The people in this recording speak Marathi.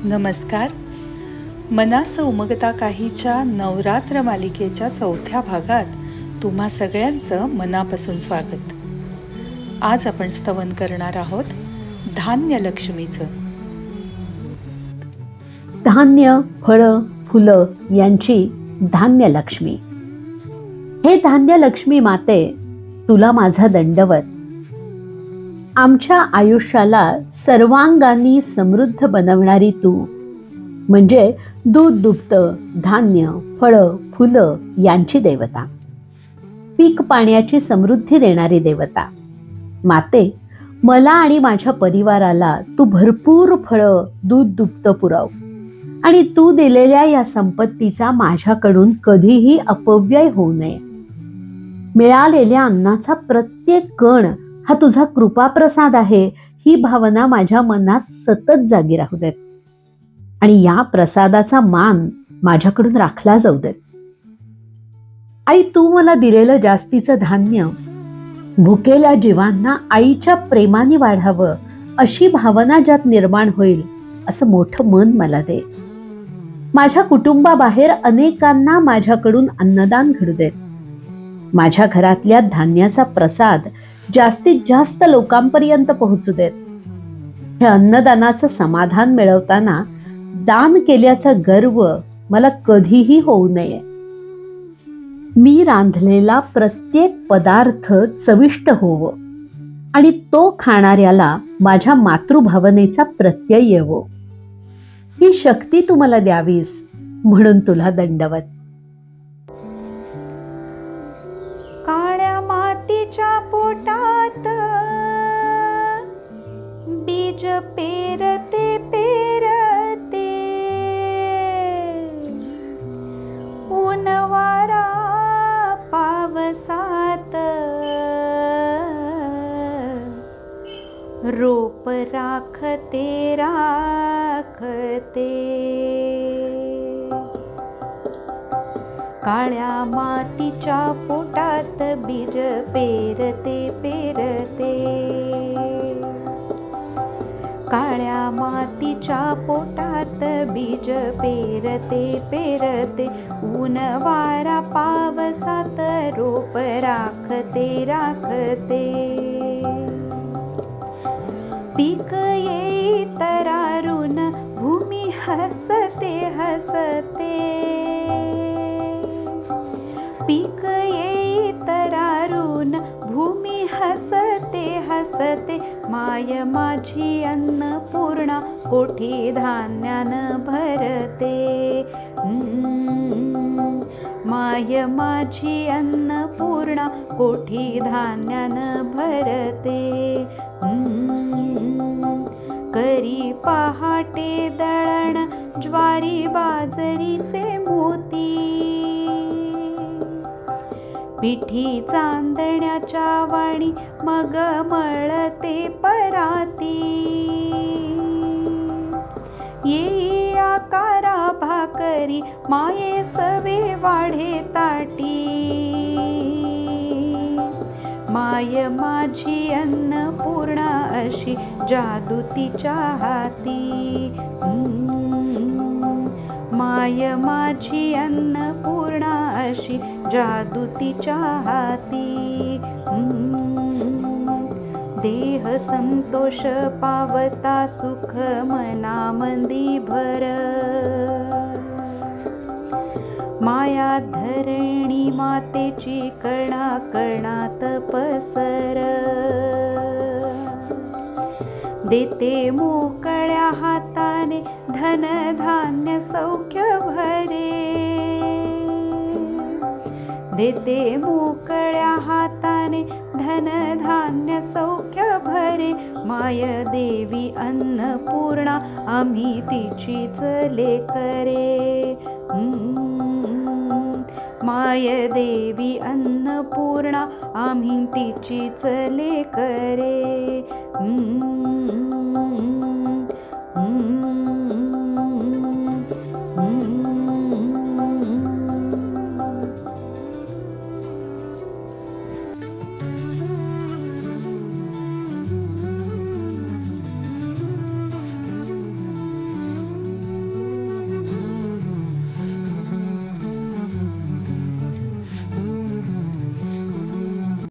नमस्कार. मनास उमगता काहीच्या नवरात्र मालिकेच्या 4थ्या भागात तुम्हा सगळ्यांचं मनापासून स्वागत. आज आपण स्तवन करणार आहोत धान्य लक्ष्मीचं. धान्य, फळं, फुलं यांची धान्य लक्ष्मी. हे धान्य लक्ष्मी माते, तुला माझा दंडवत. आमच्या आयुष्याला सर्वांगाने समृद्ध बनवणारी तू म्हणजे दूध दुभतं धान्य, फळं, फुलं यांची देवता, पीक पाण्याची समृद्धी देणारी देवता. माते, मला आणि माझ्या परिवाराला तू भरपूर फळं, दूध दुभतं पुरव आणि तू दिलेल्या या संपत्तीचा माझ्याकडून कधीही अपव्यय होऊ नये. मिळालेल्या अन्नाचा प्रत्येक कण हा तुझा कृपाप्रसाद आहे, ही भावना माझ्या मनात सतत जागी राहू देत आणि या प्रसादाचा मान माझ्याकडून राखला जाऊ देत. आई, तू मला दिलेलं जास्तीचं धान्य भुकेल्या जीवांना आईच्या प्रेमाने वाढावं अशी भावना ज्यात निर्माण होईल असं मोठं मन मला दे. माझ्या कुटुंबाबाहेर अनेकांना माझ्याकडून अन्नदान घडू देत. माझ्या घरातल्या धान्याचा प्रसाद जास्तीत जास्त लोकांपर्यंत पोहोचू देत. हे अन्नदानाचं समाधान मिळवताना दान केल्याचा गर्व मला कधीही होऊ नये. मी रांधलेला प्रत्येक पदार्थ चविष्ट होवो आणि तो खाणाऱ्याला माझ्या मातृभावनेचा प्रत्यय येवो. ही शक्ती तू मला द्यावीस म्हणून तुला दंडवत. काळ्या मातीच्या पोटात बीज पेरते पेरते, ऊन वारा पावसात रोप राखते राखते. काळ्या मातीच्या पोटात बीज पेरते पेरते, काळ्या मातीच्या पोटात बीज पेरते पेरते, ऊन वारा पावसात रोप राखते राखते. पीक येई तरारून भूमी हसते हसते, पीक येई तरारून भूमी हसते हसते. माय माझी अन्नपूर्णा कोठी धान्यानं भरते. माय माझी अन्नपूर्णा कोठी धान्यानं भरते. करी पहाटे दळण ज्वारी बाजरीचे मोती, पिठी चांदण्याच्या वाणी मग मळते पराती. येई आकारा भाकरी माये सवे वाढे ताटी. माय माझी अन्नपूर्णा अशी जादू तिच्या हाती. माय माझी अन्नपूर्णा अशी जादू तिच्या हाती. देह संतोष पावता सुख मनामंदी भर, माया धरणी मातेची कणा कणात पसर. देते मोकळ्या हाताने धन धान्य सौख्य भरे. देते मोकळ्या हाताने धन धान्य सौख्य भरे. माय देवी अन्नपूर्णा आम्ही तिचीच लेकरे. माय देवी अन्नपूर्णा आम्ही तिचीच लेकरे.